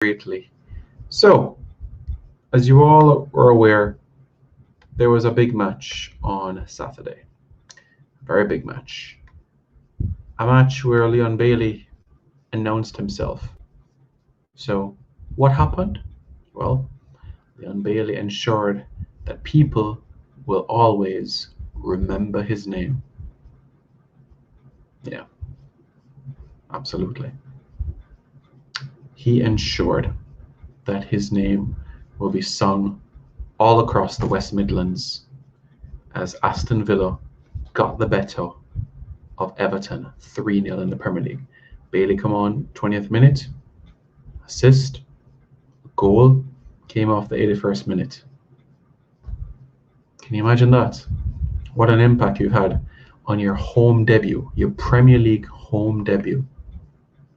greatly. So, as you all are aware, there was a big match on Saturday. A very big match. A match where Leon Bailey announced himself. So, what happened? Well, Leon Bailey ensured that people will always remember his name. Yeah, absolutely. He ensured that his name will be sung all across the West Midlands as Aston Villa got the better of Everton 3-0 in the Premier League. Bailey come on 20th minute, assist, goal, came off the 81st minute. Can you imagine that? What an impact you had on your home debut, your Premier League home debut.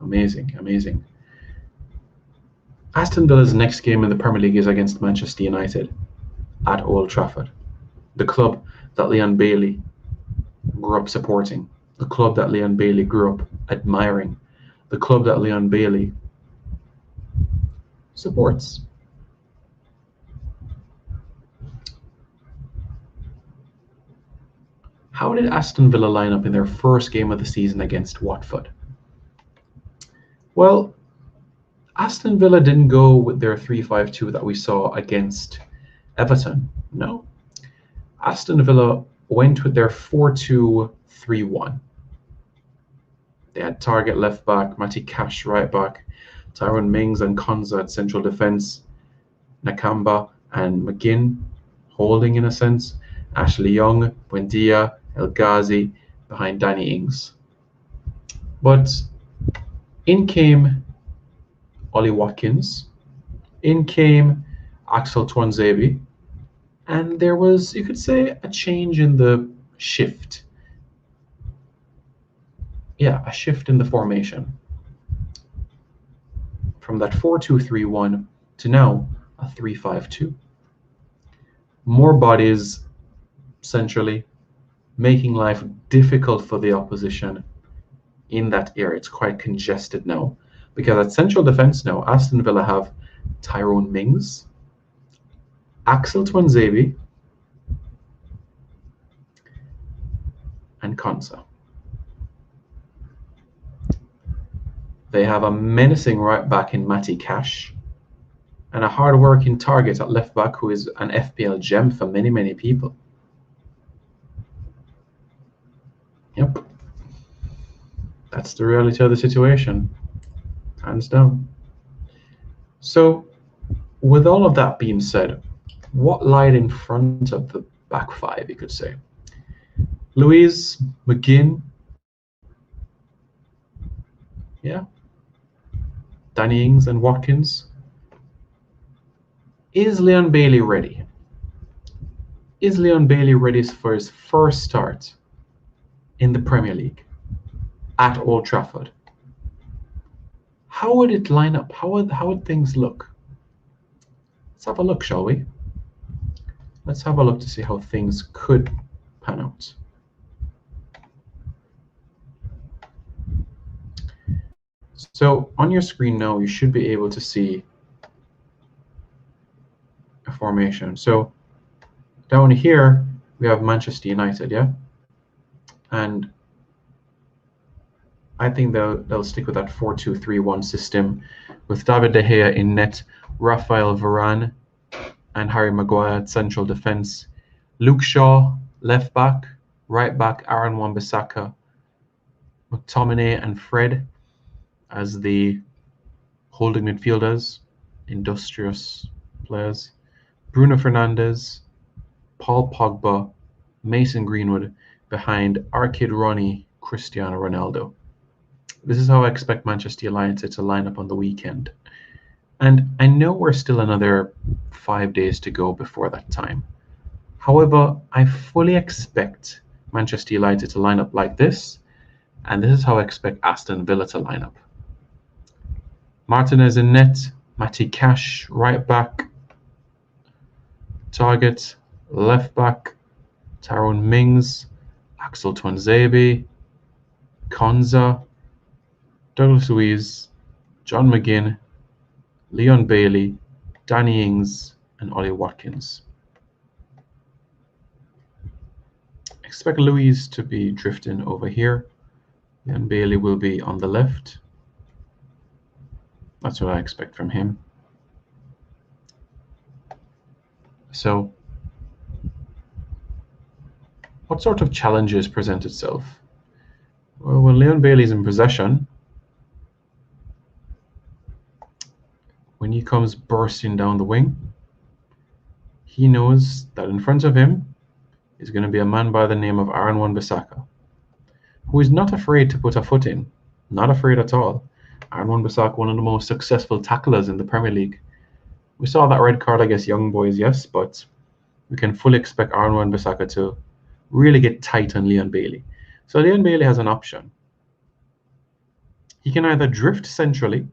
Amazing, amazing. Aston Villa's next game in the Premier League is against Manchester United at Old Trafford, the club that Leon Bailey grew up supporting, the club that Leon Bailey grew up admiring, the club that Leon Bailey supports. How did Aston Villa line up in their first game of the season against Watford? Well, Aston Villa didn't go with their 3-5-2 that we saw against Everton. No. Aston Villa went with their 4-2-3-1. They had Targett left back, Matty Cash right back, Tyrone Mings and Konza at central defence, Nakamba and McGinn holding in a sense, Ashley Young, Buendia, El Ghazi behind Danny Ings. But in came Ollie Watkins, in came Axel Tuanzebe, and there was, you could say, a change in the shift. Yeah, a shift in the formation. From that 4-2-3-1 to now a 3-5-2. More bodies centrally, making life difficult for the opposition in that area. It's quite congested now because at central defence now, Aston Villa have Tyrone Mings, Axel Tuanzebe, and Konsa. They have a menacing right back in Matty Cash and a hard-working Targett at left back who is an FPL gem for many, many people. Yep. That's the reality of the situation, hands down. So, with all of that being said, what lied in front of the back five, you could say? Louise, McGinn, yeah, Danny Ings and Watkins. Is Leon Bailey ready? Is Leon Bailey ready for his first start in the Premier League at Old Trafford? How would it line up? How would things look? Let's have a look, shall we? Let's have a look to see how things could pan out. So on your screen now, you should be able to see a formation. So down here, we have Manchester United, yeah? And I think they'll stick with that 4-2-3-1 system with David De Gea in net, Raphael Varane and Harry Maguire at central defence, Luke Shaw left back, right back Aaron Wan-Bissaka, McTominay and Fred as the holding midfielders, industrious players, Bruno Fernandes, Paul Pogba, Mason Greenwood behind our kid Ronnie Cristiano Ronaldo. This is how I expect Manchester United to line up on the weekend. And I know we're still another 5 days to go before that time. However, I fully expect Manchester United to line up like this, and this is how I expect Aston Villa to line up. Martinez in net, Matty Cash right back, Targett left back, Tyrone Mings, Axel Tuanzebe, Konza, Douglas Luiz, John McGinn, Leon Bailey, Danny Ings, and Ollie Watkins. Expect Louise to be drifting over here. Leon Bailey will be on the left. That's what I expect from him. So, what sort of challenges present itself? Well, when Leon Bailey's in possession, when he comes bursting down the wing, he knows that in front of him is going to be a man by the name of Aaron Wan-Bissaka, who is not afraid to put a foot in, not afraid at all. Aaron Wan-Bissaka, one of the most successful tacklers in the Premier League. We saw that red card against Young Boys, yes, but we can fully expect Aaron Wan-Bissaka to really get tight on Leon Bailey. So Leon Bailey has an option. He can either drift centrally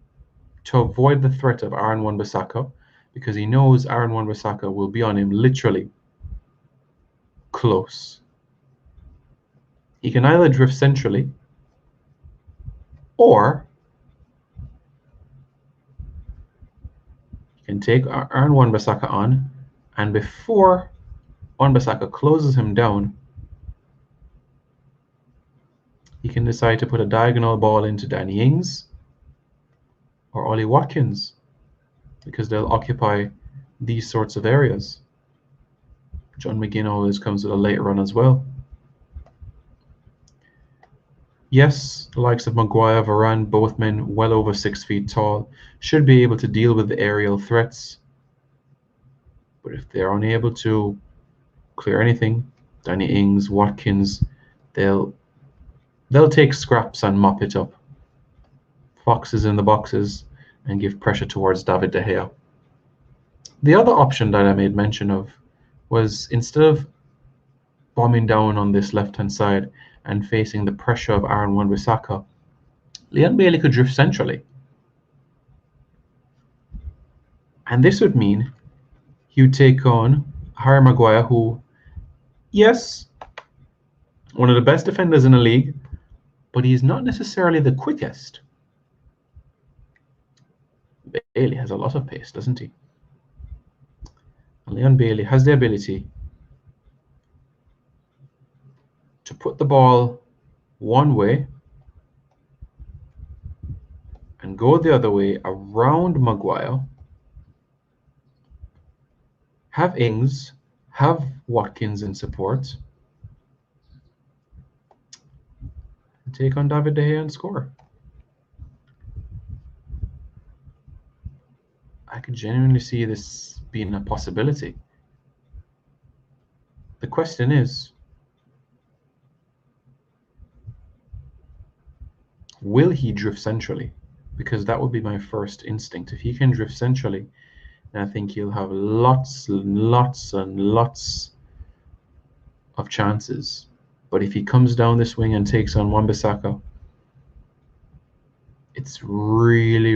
to avoid the threat of Aaron Wan-Bissaka, because he knows Aaron Wan-Bissaka will be on him literally close. He can either drift centrally, or he can take Aaron Wan-Bissaka on, and before Wan-Bissaka closes him down, he can decide to put a diagonal ball into Danny Ings or Ollie Watkins, because they'll occupy these sorts of areas. John McGinn always comes with a late run as well. Yes, the likes of Maguire, Varane, both men well over 6 feet tall, should be able to deal with the aerial threats. But if they're unable to clear anything, Danny Ings, Watkins, they'll take scraps and mop it up. Foxes in the boxes and give pressure towards David De Gea. The other option that I made mention of was, instead of bombing down on this left-hand side and facing the pressure of Aaron Wan-Bissaka, Leon Bailey could drift centrally. And this would mean he would take on Harry Maguire, who, yes, one of the best defenders in the league, but he's not necessarily the quickest. Bailey has a lot of pace, doesn't he? And Leon Bailey has the ability to put the ball one way and go the other way around Maguire, have Ings, have Watkins in support, and take on David De Gea and score. I could genuinely see this being a possibility. The question is, will he drift centrally? Because that would be my first instinct. If he can drift centrally, then I think he'll have lots and lots of chances. But if he comes down this wing and takes on Wan-Bissaka, it's really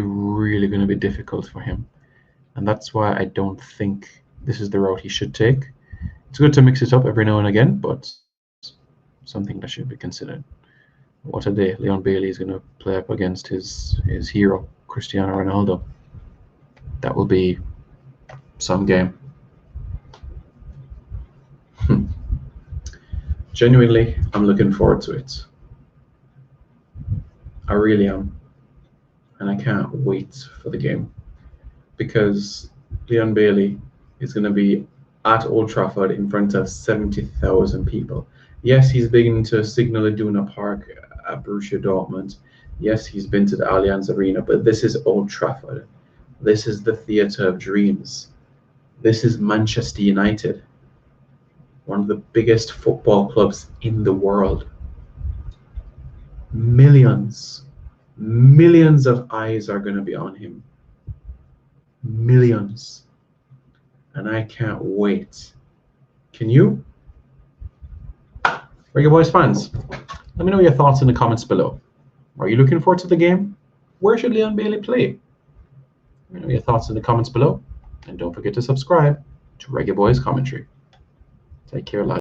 going to be difficult for him. And that's why I don't think this is the route he should take. It's good to mix it up every now and again, but something that should be considered. What a day Leon Bailey is going to play up against his hero, Cristiano Ronaldo. That will be some game. Genuinely, I'm looking forward to it. I really am. And I can't wait for the game, because Leon Bailey is going to be at Old Trafford in front of 70,000 people. Yes, he's been to Signal Iduna Park at Borussia Dortmund. Yes, he's been to the Allianz Arena, but this is Old Trafford. This is the theatre of dreams. This is Manchester United, one of the biggest football clubs in the world. Millions of eyes are going to be on him. Millions. And I can't wait. Can you? Reggae Boys fans, let me know your thoughts in the comments below. Are you looking forward to the game? Where should Leon Bailey play? Let me know your thoughts in the comments below. And don't forget to subscribe to Reggae Boys Commentary. Take care, lads.